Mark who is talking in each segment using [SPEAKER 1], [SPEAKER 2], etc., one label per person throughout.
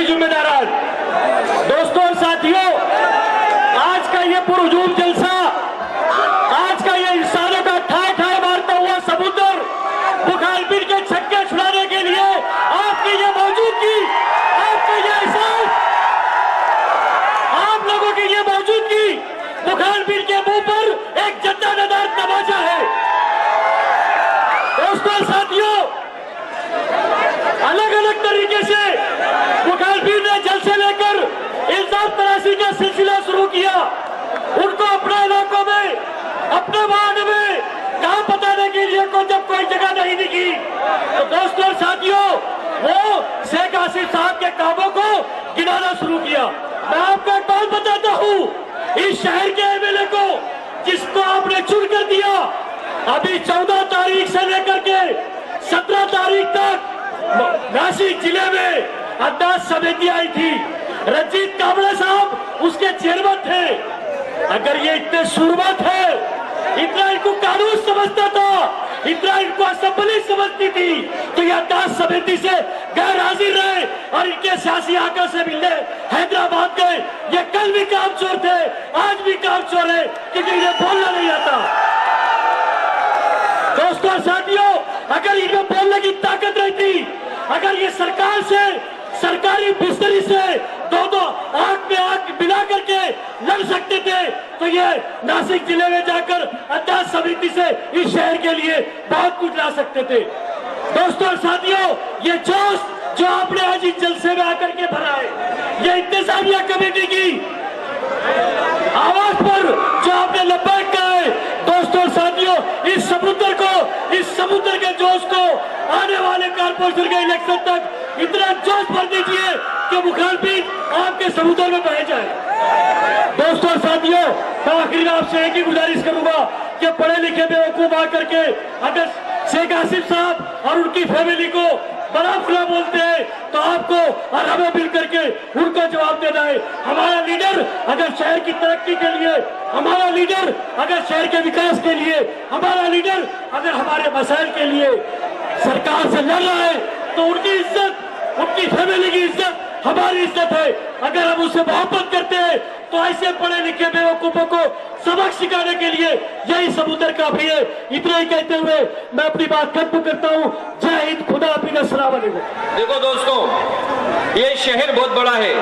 [SPEAKER 1] भी जिम्मेदार आज। दोस्तों और साथियों, आज का ये पुरहुजूम जलसा, आज का ये इंसानों का ठाए ठाए मारता हुआ समुद्र, बुखारपीट के छक्के छुड़ाने के लिए आपकी ये मौजूदगी, आपका ये एहसास, आप लोगों की ये मौजूदगी बुखारपीट के मुंह पर एक जद्दानदार तमाचा है। दोस्तों और साथियों, अलग अलग तरीके से बुखारपीट ने जलसे लेकर इल्जाम तराशी का सिलसिला शुरू किया। उनको अपने इलाकों में, अपने वार्ड में काम बताने के लिए को जब कोई जगह नहीं दिखी तो दोस्तों और साथियों, वो शेख आसिफ साहब के कामों को गिनाना शुरू किया। मैं आपको एक बात बताता हूं, इस शहर के एमएलए को जिसको आपने चुन कर दिया, अभी 14 तारीख से लेकर के 17 तारीख तक नासिक जिले में अंदाज समिति आई थी। रंजीत काबड़े साहब उसके चेयरमैन थे। अगर ये इतने सूरमा थे, इतना इनको कानून समझता था, इतना इनको असेंबली समझती थी, तो ये अंदाज समिति से गैर हाजिर रहे और इनके सियासी आका से मिलने हैदराबाद गए। ये कल भी कामचोर थे, आज भी कामचोर है, क्योंकि इन्हें बोलना नहीं आता। दोस्तों और साथियों, अगर इन्हें बोलने की ताकत रहती, अगर ये सरकार से, सरकारी बिस्तरी से दो आंख में आंख मिला करके लड़ सकते थे तो ये नासिक जिले में जाकर अंदाज समिति से इस शहर के लिए बहुत कुछ ला सकते थे। दोस्तों और साथियों, ये जोश जो आपने आज इस जलसे में आकर के भरा है, ये इंतजामिया कमेटी की आवाज पर जो आपने लब्बैक कहा है, दोस्तों और साथियों, इस समुद्र के जोश को आने वाले कारपोरेशन के इलेक्शन तक इतना जोश भर दीजिए कि बुखारपीट आपके समुद्र में बह जाए। दोस्तों और साथियों, मैं आखिर में आपसे एक ही गुजारिश करूंगा कि पढ़े लिखे बेवकूफ आकर के अगर शेख आसिफ साहब और उनकी फैमिली को बड़ा बुरा बोलते हैं तो आपको और हमें मिल करके उनको जवाब देना है। हमारा लीडर अगर शहर की तरक्की के लिए, हमारा लीडर अगर शहर के विकास के लिए, हमारा लीडर अगर हमारे मसाइल के लिए सरकार से लड़ रहा है तो उनकी इज्जत, उनकी फैमिली की इज्जत हमारी इज्जत है। अगर हम उससे मोहब्बत करते हैं तो ऐसे पढ़े लिखे बेवकूफों को सबक सिखाने के लिए यही समुद्र काफी है। इतना ही कहते हुए मैं अपनी बात खत्म करता हूँ। जय हिंद, खुदा हाफिज़, अस्सलाम वालेकुम।
[SPEAKER 2] देखो दोस्तों, ये शहर बहुत बड़ा है।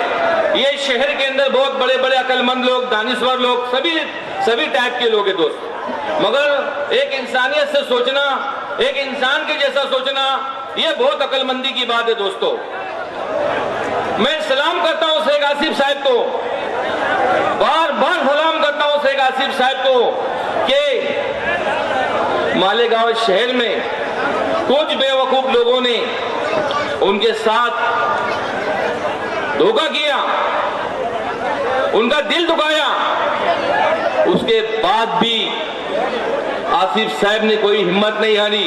[SPEAKER 2] ये शहर के अंदर बहुत बड़े बड़े अक्लमंद लोग, दानिश्वर लोग, सभी टाइप के लोग हैं दोस्त। मगर एक इंसानियत से सोचना, एक इंसान के जैसा सोचना, ये बहुत अक्लमंदी की बात है दोस्तों। मैं सलाम करता हूं शेख आसिफ साहब को, बार बार सलाम करता हूं शेख आसिफ साहब को कि मालेगांव शहर में कुछ बेवकूफ लोगों ने उनके साथ धोखा किया, उनका दिल दुखाया। उसके बाद भी आसिफ साहब ने कोई हिम्मत नहीं हारी।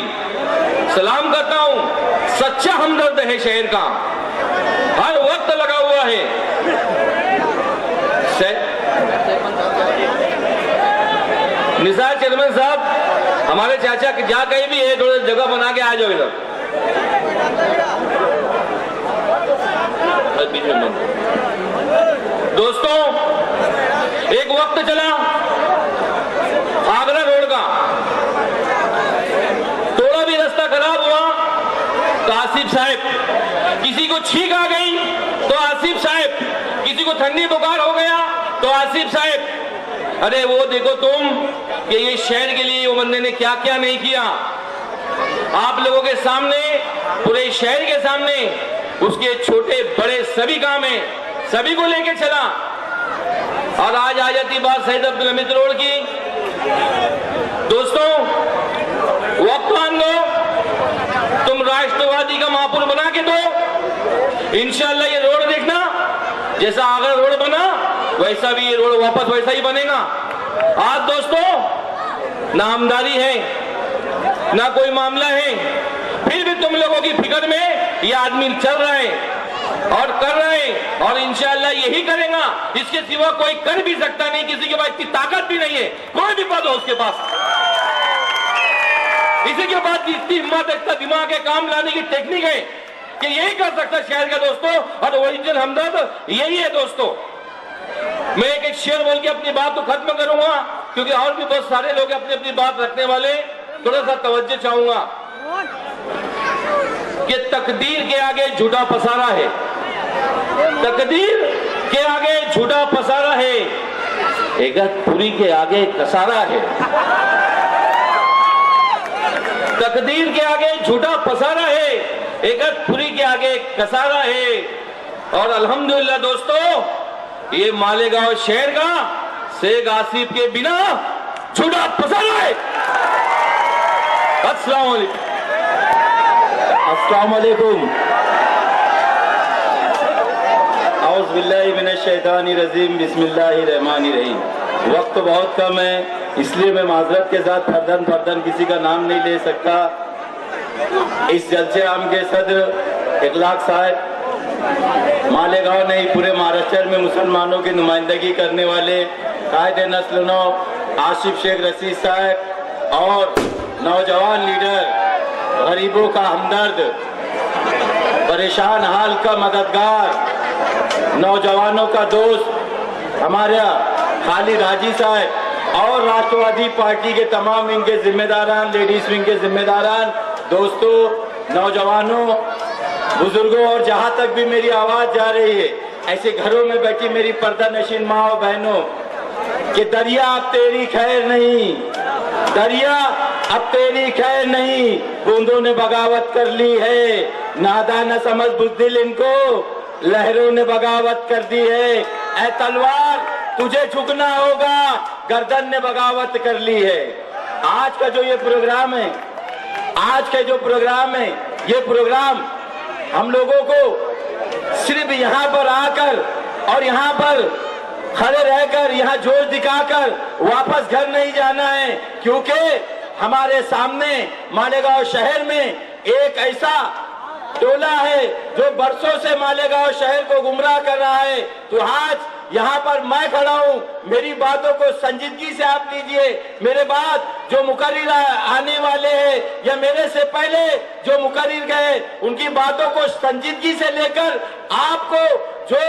[SPEAKER 2] सलाम करता हूं, सच्चा हमदर्द है शहर का, हर वक्त लगा हुआ है। निसार चेयरमैन साहब, हमारे चाचा जहां कहीं भी है, थोड़ा जगह बना के आ जाओ इधर। दोस्तों, एक वक्त चला आगरा रोड का, थोड़ा भी रास्ता खराब हुआ तो आसिफ साहब, किसी को छींक आ गई तो आसिफ साहब, किसी को ठंडी बुखार हो गया तो आसिफ साहब, अरे वो देखो तुम कि ये शहर के लिए वो बंदे ने क्या क्या नहीं किया। आप लोगों के सामने, पूरे शहर के सामने उसके छोटे बड़े सभी काम है, सभी को लेके चला। और आज आ जाती बात सैयद अब्दुल हमीद रोड की। दोस्तों, वक्त मान लो, तुम राष्ट्रवादी का महापुर बना के दो, इंशाल्लाह ये रोड देखना, जैसा आगरा रोड बना वैसा भी ये रोड वापस वैसा ही बनेगा। आज दोस्तों, ना आमदानी है, ना कोई मामला है, फिर भी तुम लोगों की फिक्र में ये आदमी चल रहा है और कर रहे हैं और इंशाअल्लाह यही करेगा। इसके सिवा कोई कर भी सकता नहीं, किसी के पास इतनी ताकत भी नहीं है, कोई भी पद हो उसके पास। इसी के बाद इतनी हिम्मत, इतना दिमाग है, काम लाने की टेक्निक है कि यही कर सकता है शहर का दोस्तों, और ओरिजिनल हमदर्द यही है दोस्तों। मैं एक शेर बोल के अपनी बात को खत्म करूंगा, क्योंकि और भी बहुत सारे लोग अपनी अपनी बात रखने वाले, थोड़ा सा तवज्जो चाहूंगा कि तकदीर के आगे झूठा पसारा है, तकदीर के आगे झूठा पसारा है, इगतपुरी के आगे कसारा है। तकदीर के आगे झूठा पसारा है, इगतपुरी के आगे कसारा है। और अल्हम्दुलिल्लाह दोस्तों, ये मालेगांव शहर का शेख आसिफ के बिना झूठा पसारा है। अस्सलाम वालेकुम।
[SPEAKER 3] अस्सलाम वालेकुम। औज़ु बिल्लाहि मिनश शैतानिर रजीम, बिस्मिल्लाहिर रहमानिर रहीम। वक्त बहुत कम है, इसलिए मैं माजरत के साथ फर्दन किसी का नाम नहीं ले सकता। इस जलसे आम के सदर इखलाक साहब, मालेगांव नहीं पूरे महाराष्ट्र में मुसलमानों की नुमाइंदगी करने वाले कायदे नस्ल नौ आसिफ शेख रशीद साहब और नौजवान लीडर, गरीबों का हमदर्द, परेशान हाल का मददगार, नौजवानों का दोस्त हमारा खालिद हाजी साहब और राष्ट्रवादी पार्टी के तमाम विंग के जिम्मेदारान, लेडीज विंग के जिम्मेदारान, दोस्तों, नौजवानों, बुजुर्गों और जहां तक भी मेरी आवाज जा रही है, ऐसे घरों में बैठी मेरी पर्दा नशीन माँ और बहनों, कि दरिया अब तेरी खैर नहीं, दरिया अब तेरी खैर नहीं, बूंदों ने बगावत कर ली है, नादा न समझ बुज़दिल इनको, लहरों ने बगावत कर दी है। ऐ तलवार तुझे झुकना होगा, गर्दन ने बगावत कर ली है। आज का जो ये प्रोग्राम है, आज का जो प्रोग्राम है, ये प्रोग्राम हम लोगों को सिर्फ यहाँ पर आकर और यहाँ पर खड़े रहकर, यहाँ जोश दिखाकर वापस घर नहीं जाना है, क्योंकि हमारे सामने मालेगांव शहर में एक ऐसा टोला है जो बरसों से मालेगांव शहर को गुमराह कर रहा है। तो आज यहाँ पर मैं खड़ा हूँ, मेरी बातों को संजीदगी से आप लीजिए। मेरे बाद जो मुकर्रिर आने वाले हैं या मेरे से पहले जो मुकर्रिर गए, उनकी बातों को संजीदगी से लेकर आपको, जो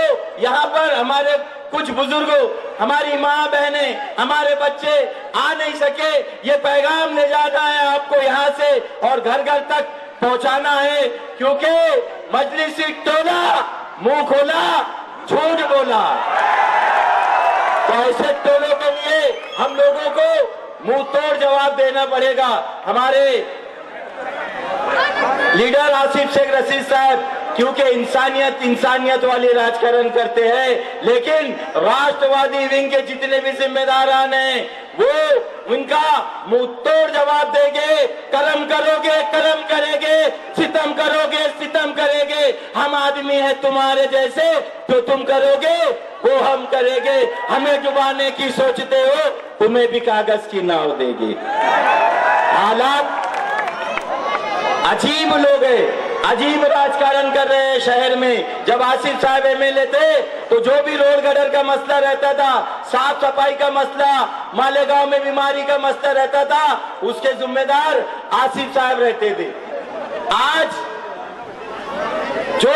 [SPEAKER 3] यहाँ पर हमारे कुछ बुजुर्गों, हमारी माँ बहनें, हमारे बच्चे आ नहीं सके, ये पैगाम ले जाना है आपको यहाँ से और घर घर तक पहुँचाना है, क्योंकि मजलिसी टोला मुंह खोला झूठ बोला। तो ऐसे टोलों के लिए हम लोगों को मुंह तोड़ जवाब देना पड़ेगा। हमारे लीडर आसिफ शेख रशीद साहब, क्योंकि इंसानियत वाली राजकारण करते हैं, लेकिन राष्ट्रवादी विंग के जितने भी जिम्मेदारान हैं, वो उनका मुंह तोड़ जवाब देंगे। कर्म करोगे कर्म करेंगे, सितम करोगे सितम करेंगे, हम आदमी हैं तुम्हारे जैसे, जो तुम करोगे वो हम करेंगे। हमें डुबाने की सोचते हो, तुम्हें भी कागज की नाव देगी। हालात अजीब लोग हैं, अजीब राजकारण कर रहे हैं शहर में। जब आसिफ साहब एमएलए थे तो जो भी रोड गटर का मसला रहता था, साफ सफाई का मसला, मालेगांव में बीमारी का मसला रहता था, उसके जिम्मेदार आसिफ साहब रहते थे। आज जो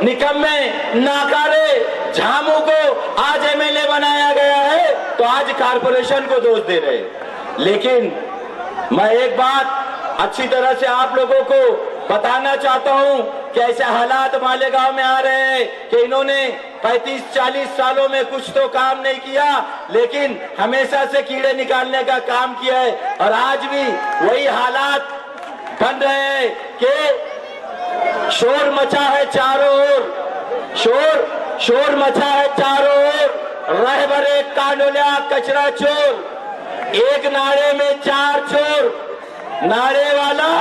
[SPEAKER 3] निकम्मे नाकारे झामू को आज एमएलए बनाया गया है, तो आज कारपोरेशन को दोष दे रहे। लेकिन मैं एक बात अच्छी तरह से आप लोगों को बताना चाहता हूं कि ऐसे हालात मालेगांव में आ रहे हैं कि इन्होंने 35-40 सालों में कुछ तो काम नहीं किया, लेकिन हमेशा से कीड़े निकालने का काम किया है। और आज भी वही हालात बन रहे हैं कि शोर मचा है चारों ओर, शोर मचा है चारों ओर, रहबरे कांडोलिया कचरा चोर, एक नारे में 4 चोर, नारे वाला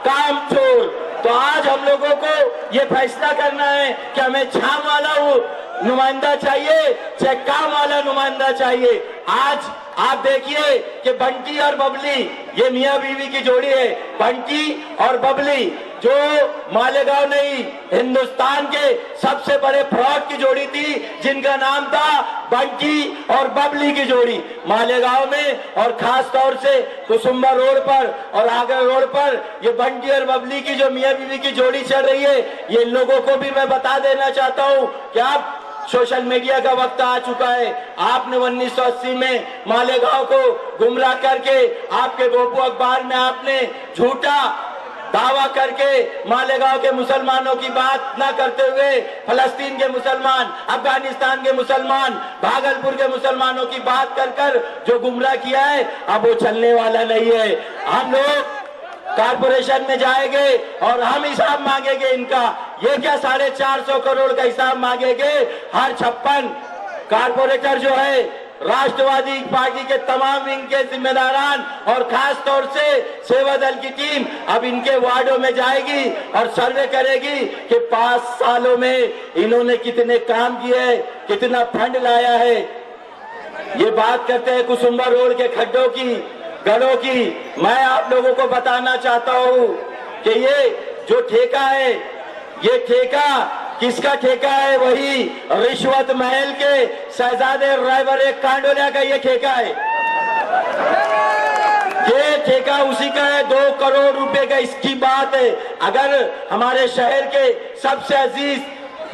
[SPEAKER 3] काम चोर। तो आज हम लोगों को ये फैसला करना है कि हमें छाम वाला वो नुमाइंदा चाहिए, चाहे काम वाला नुमाइंदा चाहिए। आज आप देखिए कि बंटी और बबली, ये मियां बीवी की जोड़ी है, बंटी और बबली, जो मालेगांव नहीं, हिंदुस्तान के सबसे बड़े फ्रॉड की जोड़ी थी, जिनका नाम था बंटी और बबली की जोड़ी मालेगांव में, और खास तौर से कुसुम्बा रोड पर और आगरा रोड पर ये बंटी और बबली की जो मियां बीवी की जोड़ी चल रही है, ये लोगों को भी मैं बता देना चाहता हूं कि आप सोशल मीडिया का वक्त आ चुका है। आपने 1980 में मालेगांव को गुमराह करके आपके गोपू अखबार में आपने झूठा दावा करके मालेगांव के मुसलमानों की बात ना करते हुए फलस्तीन के मुसलमान, अफगानिस्तान के मुसलमान, भागलपुर के मुसलमानों की बात कर कर जो गुमराह किया है, अब वो चलने वाला नहीं है। हम लोग कारपोरेशन में जाएंगे और हम हिसाब मांगेंगे इनका। ये क्या 450 करोड़ का हिसाब मांगेंगे? हर 56 कारपोरेटर जो है राष्ट्रवादी पार्टी के तमाम विंग के जिम्मेदारान और खास तौर से सेवा दल की टीम अब इनके वार्डों में जाएगी और सर्वे करेगी कि 5 सालों में इन्होंने कितने काम किए, कितना फंड लाया है। ये बात करते हैं कुसुम्बा रोड के खड्डों की, गढ़ों की। मैं आप लोगों को बताना चाहता हूं कि ये जो ठेका है, ये ठेका किसका ठेका है? वही रिश्वत महल के शहजादे रायबरेली कांडोलिया का ये ठेका है। ये ठेका उसी का है। 2 करोड़ रुपए का इसकी बात है। अगर हमारे शहर के सबसे अजीज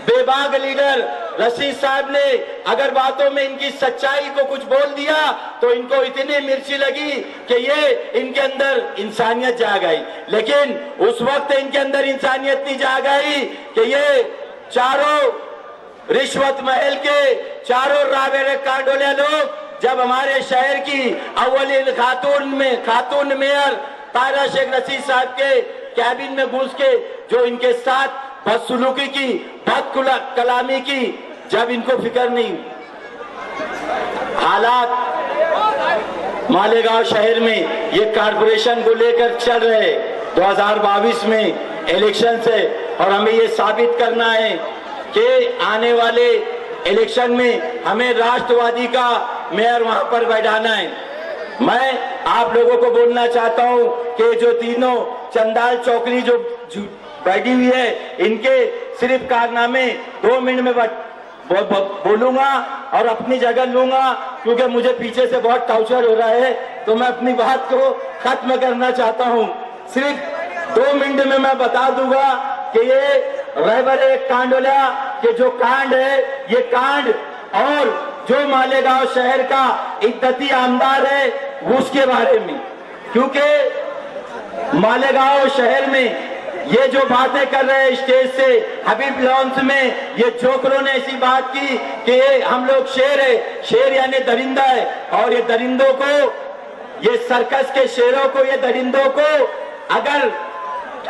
[SPEAKER 3] बेबाक लीडर रशीद साहब ने अगर बातों में इनकी सच्चाई को कुछ बोल दिया तो इनको इतनी मिर्ची लगी कि ये इनके अंदर इंसानियत जाग आई। लेकिन उस वक्त इनके अंदर इंसानियत नहीं जाग आई कि ये चारों रिश्वत महल के चारों रायबरेली कांडोलिया लोग जब हमारे शहर की अव्वलीन खातून मेयर तारा शेख रशीद साहब के कैबिन में घुस के जो इनके साथ बदसलूकी की, बद कलामी की, जब इनको फिक्र नहीं। हालात मालेगांव शहर में ये कारपोरेशन को लेकर चल रहे 2022 में इलेक्शन से, और हमें ये साबित करना है कि आने वाले इलेक्शन में हमें राष्ट्रवादी का मेयर वहां पर बैठाना है। मैं आप लोगों को बोलना चाहता हूं कि जो तीनों चंदाल चौकरी जो बैठी हुई है, इनके सिर्फ कारनामे 2 मिनट में बोलूंगा और अपनी जगह लूंगा, क्योंकि मुझे पीछे से बहुत टॉर्चर हो रहा है, तो मैं अपनी बात को खत्म करना चाहता हूं। सिर्फ 2 मिनट में मैं बता दूंगा कि ये रायबरेली कांडोलिया के जो कांड है, ये कांड और जो मालेगांव शहर का इद्दती आमदार है उसके बारे में, क्योंकि मालेगांव शहर में ये जो बातें कर रहे हैं स्टेज से, हबीब लॉन्स में ये जोकरों ने ऐसी बात की कि हम लोग शेर है, शेर यानी दरिंदा है, और ये दरिंदों को, ये सर्कस के शेरों को, ये दरिंदों को अगर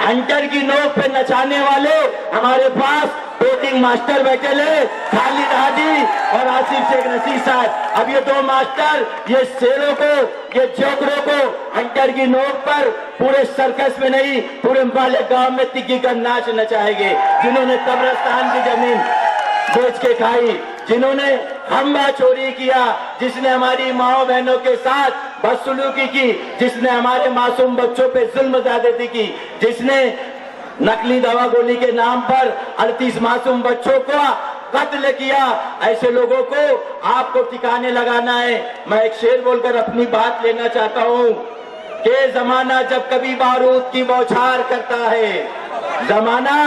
[SPEAKER 3] हंटर की नोक पे नचाने वाले हमारे पास पेटिंग मास्टर बैठे ले, खालिद हाजी और आसिफ शेख रशीद साहब। अब ये 2 मास्टर ये शेरों को, ये जोकरों को हंटर की नोक पर पूरे सर्कस में नहीं, पूरे मालेगांव में तिग्गी का नाच नचाएंगे। जिन्होंने कब्रिस्तान की जमीन बेच के खाई, जिन्होंने खंबा चोरी किया, जिसने हमारी माओ बहनों के साथ बदसलूकी की, जिसने हमारे मासूम बच्चों पे जुल्म ज्यादती की, जिसने नकली दवा गोली के नाम पर 38 मासूम बच्चों को कत्ल किया, ऐसे लोगों को आपको ठिकाने लगाना है। मैं एक शेर बोलकर अपनी बात लेना चाहता हूं कि जमाना जब कभी बारूद की बौछार करता है, जमाना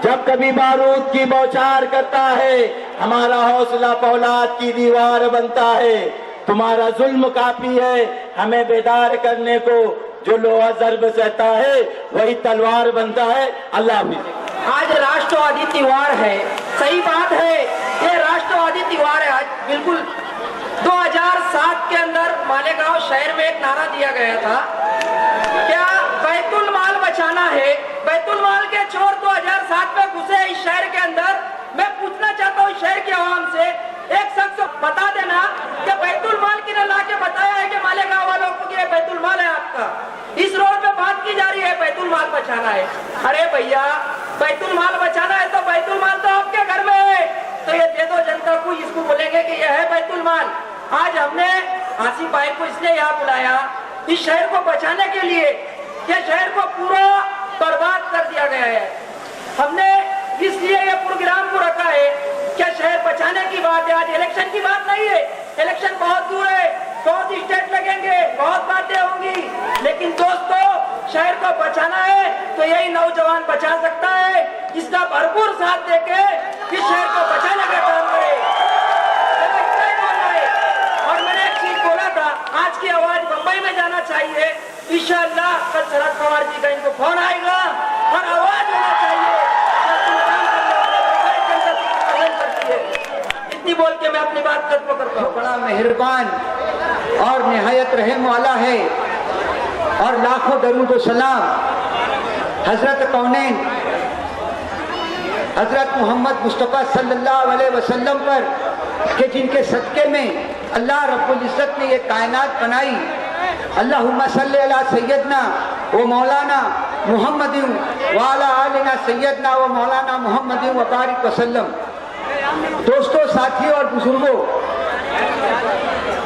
[SPEAKER 3] जब कभी बारूद की बौछार करता है, हमारा हौसला फौलाद की दीवार बनता है। तुम्हारा जुल्म काफी है हमें बेदार करने को, जो लोहा जर्ब सहता है वही तलवार बनता है। अल्लाह हाफिज।
[SPEAKER 4] आज राष्ट्रवादी त्योहार है, सही बात है, ये राष्ट्रवादी त्योहार है। आज बिल्कुल 2007 के अंदर मालेगांव शहर में एक नारा दिया गया था, क्या बैतुल माल बचाना है। बैतुल माल के चोर 2007 में घुसे इस शहर के अंदर। मैं पूछना चाहता हूँ शहर के आवाम से, एक शख्स बता देना कि बैतुल माल किने ला के बताया है कि मालेगांव वालों को कि बैतुल माल है आपका। इस रोड पे बात की जा रही है बैतुल माल बचाना है। अरे भैया, बैतुल माल बचाना है तो बैतुल माल तो आपके घर में है, तो ये दे दो जनता को, इसको बोलेंगे कि यह है बैतुल माल। आज हमने आसिफ भाई को इसलिए यहाँ बुलाया इस शहर को बचाने के लिए, ये शहर को पूरा बर्बाद कर दिया गया है। हमने इसलिए ये प्रोग्राम को रखा है, क्या शहर बचाने की बात है, आज इलेक्शन की बात नहीं है। इलेक्शन बहुत दूर है, बहुत स्टेट लगेंगे, बहुत बातें होंगी, लेकिन दोस्तों शहर को बचाना है तो यही नौजवान बचा सकता है। इसका भरपूर साथ देके इस शहर को बचाने का काम करे। इतना ही बोलना है। और मैंने एक चीज बोला था, आज की आवाज मुंबई में जाना चाहिए। इंशाअल्लाह कल शरद पवार जी का इनको फोन आएगा और आवाज होना चाहिए। इतनी बोल के मैं अपनी बात खत्म करता हूँ।
[SPEAKER 5] बड़ा मेहरबान और निहायत रहम वाला है और लाखों दरूद व सलाम हजरत कौनैन हजरत मोहम्मद मुस्तफ़ा सल्लल्लाहु अलैहि वसल्लम पर कि जिनके सदक़े में अल्लाह रब्बुल इज़्ज़त ने ये कायनात बनाई। अल्लाहुम्मा सल्ली अला सय्यदना व मौलाना मुहम्मदिन व अला आलिना सय्यदना व मौलाना मुहम्मदिन व बारिक वसल्लम। दोस्तों, साथियों और बुजुर्गों,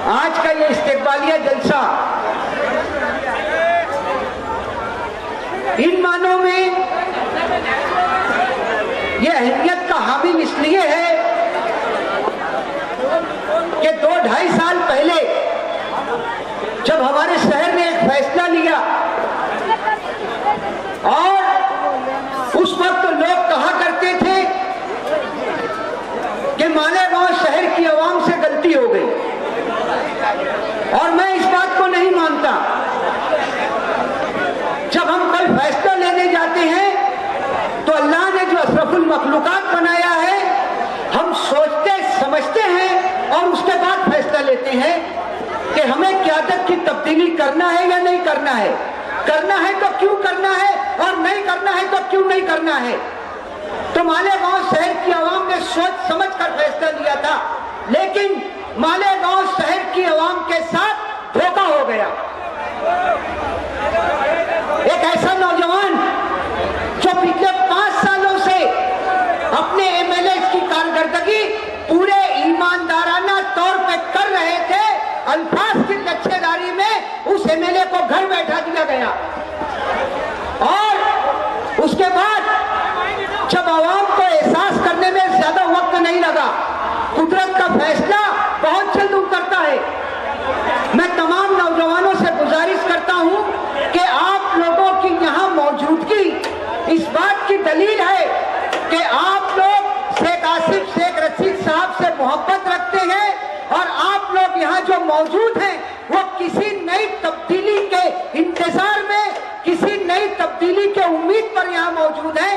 [SPEAKER 5] आज का ये इस्तेक़बालिया जलसा इन मानों में ये अहमियत का हामिल इसलिए है कि 2-2.5 साल पहले जब हमारे शहर ने एक फैसला लिया और उस वक्त लोग कहा करते थे कि मालेगांव शहर की आवाम से गलती हो गई, और मैं इस बात को नहीं मानता। जब हम कल फैसला लेने जाते हैं तो अल्लाह ने जो अशरफुल मखलूकात बनाया है, हम सोचते समझते हैं और उसके बाद फैसला लेते हैं कि हमें क़यादत की तब्दीली करना है या नहीं करना है। करना है तो क्यों करना है, और नहीं करना है तो क्यों नहीं करना है। तो मालेगांव शहर की आवाम ने सोच समझ कर फैसला लिया था, लेकिन मालेगांव शहर की आवाम के साथ धोखा हो गया। एक ऐसा नौजवान जो पिछले 5 सालों से अपने एमएलए की कारकर्दगी पूरे ईमानदाराना तौर पे कर रहे थे, अल्फाज की लच्छेदारी में उस एमएलए को घर बैठा दिया गया। और उसके बाद जब आवाम को एहसास करने में ज्यादा वक्त नहीं लगा, कुदरत का फैसला बहुत जल्द उतरता है। मैं तमाम नौजवानों से गुजारिश करता हूं कि आप लोगों की यहाँ मौजूदगी इस बात की दलील है कि आप लोग शेख आसिफ शेख रशीद साहब से मोहब्बत रखते हैं, और आप लोग यहाँ जो मौजूद हैं वो किसी नई तब्दीली के इंतजार में, किसी नई तब्दीली के उम्मीद पर यहाँ मौजूद हैं।